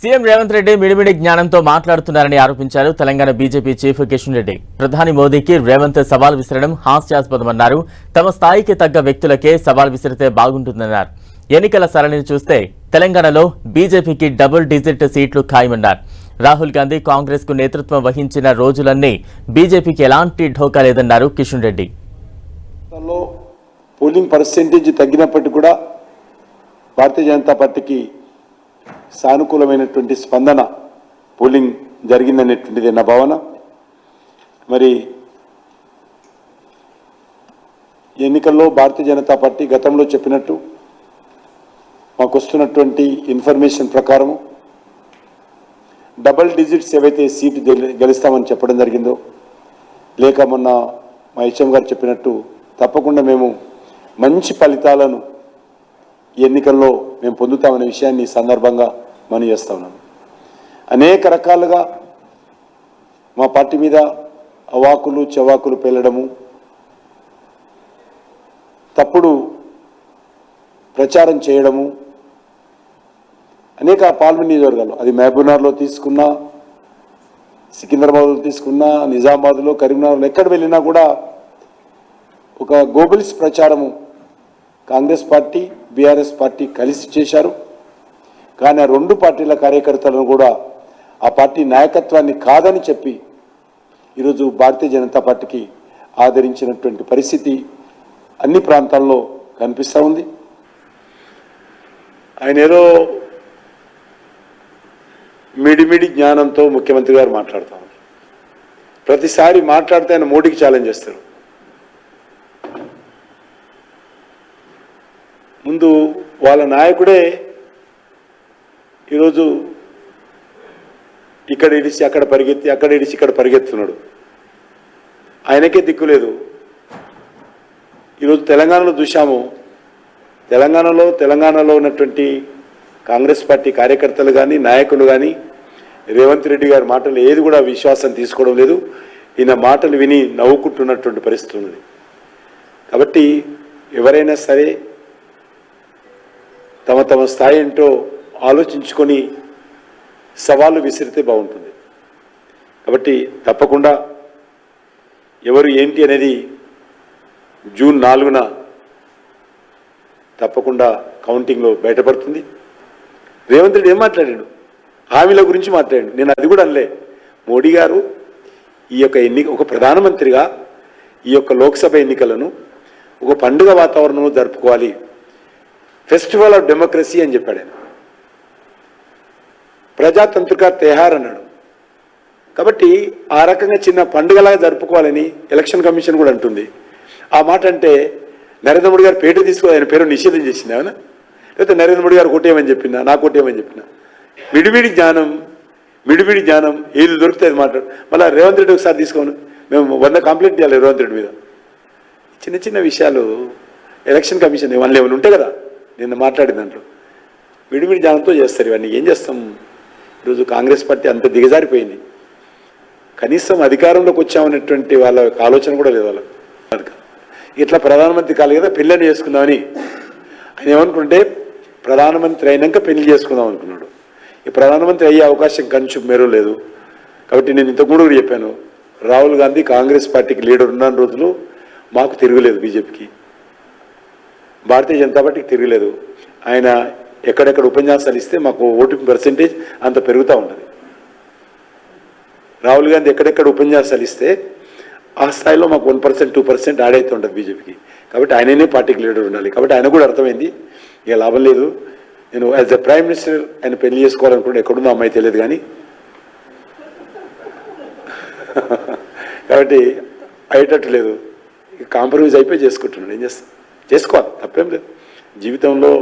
CM Revanth Reddy మిడిమిడి జ్ఞానంతో మాట్లాడుతున్నారని ఆరోపించారు తెలంగాణ బీజేపీ చీఫ్ కిషన్ రెడ్డి. ప్రధాని మోదీకి రేవంత్ సవాల్ విసరడం హాస్యాస్పదమన్నారు. తమ స్థాయికి తగ్గ వ్యక్తులకే సవాల్ విసిరితే బాగుంటుందన్నారు. ఎన్నికల సరళిని చూస్తే తెలంగాణలో బీజేపీకి డబుల్ డిజిట్ సీట్లు ఖాయమన్నారు. రాహుల్ గాంధీ కాంగ్రెస్ కు నేతృత్వం వహించిన రోజులన్నీ బీజేపీకి ఎలాంటి ఢోకా లేదన్నారు కిషన్ రెడ్డి. పోలింగ్ పర్సెంటేజ్ తగ్గినప్పటికీ కూడా భారతీయ జనతా పార్టీకి సానుకూలమైనటువంటి స్పందన పోలింగ్ జరిగిందనేటువంటిది నా భావన. మరి ఎన్నికల్లో భారతీయ జనతా పార్టీ గతంలో చెప్పినట్టు మాకు వస్తున్నటువంటి ఇన్ఫర్మేషన్ ప్రకారం డబుల్ డిజిట్స్ ఏవైతే సీటు గెలుస్తామని చెప్పడం జరిగిందో, లేక మొన్న మా హెచ్ఎం గారు చెప్పినట్టు తప్పకుండా మేము మంచి ఫలితాలను ఎన్నికల్లో మేము పొందుతామనే విషయాన్ని ఈ సందర్భంగా మనం చేస్తా ఉన్నాం. అనేక రకాలుగా మా పార్టీ మీద అవాకులు చవాకులు పేలడము, తప్పుడు ప్రచారం చేయడము అనేక పార్లమెంట్ నియోజకవర్గాలు, అది మహబూబ్నగర్లో తీసుకున్నా, సికింద్రాబాద్లో తీసుకున్నా, నిజామాబాద్లో, కరీంనగర్లో ఎక్కడ వెళ్ళినా కూడా ఒక గోబుల్స్ ప్రచారము కాంగ్రెస్ పార్టీ బీఆర్ఎస్ పార్టీ కలిసి చేశారు. కానీ ఆ రెండు పార్టీల కార్యకర్తలను కూడా ఆ పార్టీ నాయకత్వాన్ని కాదని చెప్పి ఈరోజు భారతీయ జనతా పార్టీకి ఆదరించినటువంటి పరిస్థితి అన్ని ప్రాంతాల్లో కనిపిస్తూ ఉంది. ఆయన ఏదో మిడిమిడి జ్ఞానంతో ముఖ్యమంత్రి గారు మాట్లాడుతూ ఉన్నారు. ప్రతిసారి మాట్లాడితే ఆయన మోడీకి ఛాలెంజ్ చేస్తారు. ముందు వాళ్ళ నాయకుడే ఈరోజు ఇక్కడ ఇడిచి అక్కడ పరిగెత్తి, అక్కడ ఇడిచి ఇక్కడ పరిగెత్తున్నాడు. ఆయనకే దిక్కులేదు. ఈరోజు తెలంగాణలో చూశాము. తెలంగాణలో ఉన్నటువంటి కాంగ్రెస్ పార్టీ కార్యకర్తలు కానీ నాయకులు కానీ రేవంత్ రెడ్డి గారి మాటలు ఏది కూడా విశ్వాసం తీసుకోవడం లేదు. ఈయన మాటలు విని నవ్వుకుంటున్నటువంటి పరిస్థితి ఉన్నది. కాబట్టి ఎవరైనా సరే తమ స్థాయి ఏంటో ఆలోచించుకొని సవాళ్ళు విసిరితే బాగుంటుంది. కాబట్టి తప్పకుండా ఎవరు ఏంటి అనేది జూన్ 4న తప్పకుండా కౌంటింగ్లో బయటపడుతుంది. రేవంత్ రెడ్డి ఏం మాట్లాడాడు? హామీల గురించి మాట్లాడాడు. నేను అది కూడా అనలే. మోడీ గారు ఈ యొక్క ఒక ప్రధానమంత్రిగా ఈ యొక్క లోక్సభ ఎన్నికలను ఒక పండుగ వాతావరణంలో జరుపుకోవాలి, ఫెస్టివల్ ఆఫ్ డెమోక్రసీ అని చెప్పాడు ఆయన. ప్రజాతంత్రిక తెహార్ అన్నాడు. కాబట్టి ఆ రకంగా చిన్న పండుగలాగా జరుపుకోవాలని ఎలక్షన్ కమిషన్ కూడా అంటుంది. ఆ మాట అంటే నరేంద్ర మోడీ గారు పేరు తీసుకో ఆయన పేరు నిషేధం చేసింది ఏమన్నా, లేకపోతే నరేంద్ర మోడీ గారు కొట్టేయమని చెప్పినా, నాకు కొట్టేయమని చెప్పినా. మిడిమిడి జ్ఞానం ఏది దొరికితే అది మాట్లాడు. మళ్ళీ రేవంత్ రెడ్డి ఒకసారి తీసుకోను, మేము 100 కంప్లైంట్ చేయాలి రేవంత్ రెడ్డి మీద. చిన్న విషయాలు ఎలక్షన్ కమిషన్ వాళ్ళు ఏమైనా ఉంటాయి కదా, నిన్న మాట్లాడిన దాంట్లో మిడిమిడి జ్ఞానంతో చేస్తారు ఇవన్నీ. ఏం చేస్తాం? ఈరోజు కాంగ్రెస్ పార్టీ అంత దిగజారిపోయింది. కనీసం అధికారంలోకి వచ్చామనేటువంటి వాళ్ళ ఆలోచన కూడా లేదు వాళ్ళకి. ఇట్లా ప్రధానమంత్రి కాదు కదా పెళ్ళని చేసుకుందామని ఆయన ఏమనుకుంటే ప్రధానమంత్రి అయినాక పెళ్లి చేసుకుందాం అనుకున్నాడు. ఈ ప్రధానమంత్రి అయ్యే అవకాశం కంచు మేరూ లేదు. కాబట్టి నేను ఇంతకుముందు కూడా చెప్పాను, రాహుల్ గాంధీ కాంగ్రెస్ పార్టీకి లీడర్ ఉన్న రోజులు మాకు తిరగలేదు, బీజేపీకి భారతీయ జనతా పార్టీకి తిరగలేదు. ఆయన ఎక్కడెక్కడ ఉపన్యాసాలు ఇస్తే మాకు ఓటింగ్ పర్సెంటేజ్ అంత పెరుగుతూ ఉంటుంది. రాహుల్ గాంధీ ఎక్కడెక్కడ ఉపన్యాసాలు ఇస్తే ఆ స్థాయిలో మాకు 1%, 2% యాడ్ అవుతూ ఉంటుంది బీజేపీకి. కాబట్టి ఆయననే పార్టీకి లీడర్ ఉండాలి. కాబట్టి ఆయన కూడా అర్థమైంది ఇక లాభం లేదు, నేను యాజ్ ఎ ప్రైమ్ మినిస్టర్ ఆయన పెళ్లి చేసుకోవాలనుకుంటే ఎక్కడున్నా అమ్మాయి తెలియదు కానీ కాబట్టి అయ్యేటట్టు లేదు, కాంప్రమైజ్ అయిపోయి చేసుకుంటున్నాడు. ఏం చేస్తాం? చేసుకోవాలి, తప్పేం లేదు. జీవితంలో